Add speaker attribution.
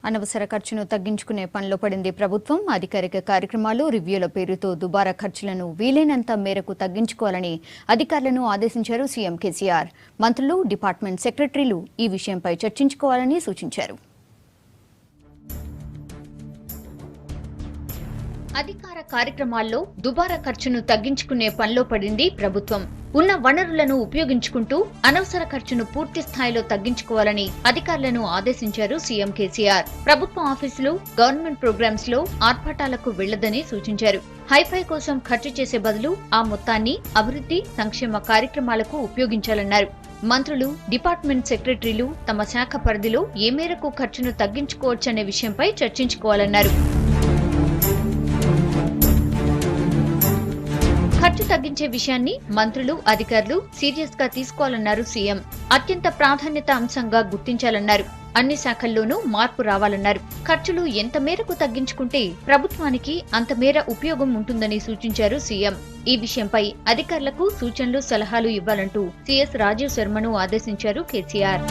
Speaker 1: అనవసర ఖర్చును తగ్గించుకునే పనిలో పడింది ప్రభుత్వం. అధికారిక కార్యక్రమాలు, రివ్యూల పేరుతో దుబారా ఖర్చులను వీలైనంత మేరకు తగ్గించుకోవాలని అధికారులను ఆదేశించారు సీఎం కేసీఆర్. మంత్రులు, డిపార్ట్మెంట్ సెక్రటరీలు ఈ విషయంపై చర్చించుకోవాలని సూచించారు. అధికార కార్యక్రమాల్లో దుబారా ఖర్చును తగ్గించుకునే పనిలో పడింది ప్రభుత్వం. ఉన్న వనరులను ఉపయోగించుకుంటూ అనవసర ఖర్చును పూర్తి స్థాయిలో తగ్గించుకోవాలని అధికారులను ఆదేశించారు సీఎం కేసీఆర్. ప్రభుత్వ ఆఫీసులు, గవర్నమెంట్ ప్రోగ్రామ్స్ లో ఆర్భాటాలకు వెళ్లదని సూచించారు. హైఫై కోసం ఖర్చు చేసే బదులు ఆ మొత్తాన్ని అభివృద్ధి, సంక్షేమ కార్యక్రమాలకు ఉపయోగించాలన్నారు. మంత్రులు, డిపార్ట్మెంట్ సెక్రటరీలు తమ శాఖ పరిధిలో ఏ మేరకు ఖర్చును తగ్గించుకోవచ్చనే విషయంపై చర్చించుకోవాలన్నారు. ఖర్చు తగ్గించే విషయాన్ని మంత్రులు, అధికారులు సీరియస్ గా తీసుకోవాలన్నారు సీఎం. అత్యంత ప్రాధాన్యత అంశంగా గుర్తించాలన్నారు. అన్ని శాఖల్లోనూ మార్పు రావాలన్నారు. ఖర్చులు ఎంత మేరకు తగ్గించుకుంటే ప్రభుత్వానికి అంత మేర ఉపయోగం ఉంటుందని సూచించారు సీఎం. ఈ విషయంపై అధికారులకు సూచనలు, సలహాలు ఇవ్వాలంటూ సీఎస్ రాజీవ్ శర్మను ఆదేశించారు కేసీఆర్.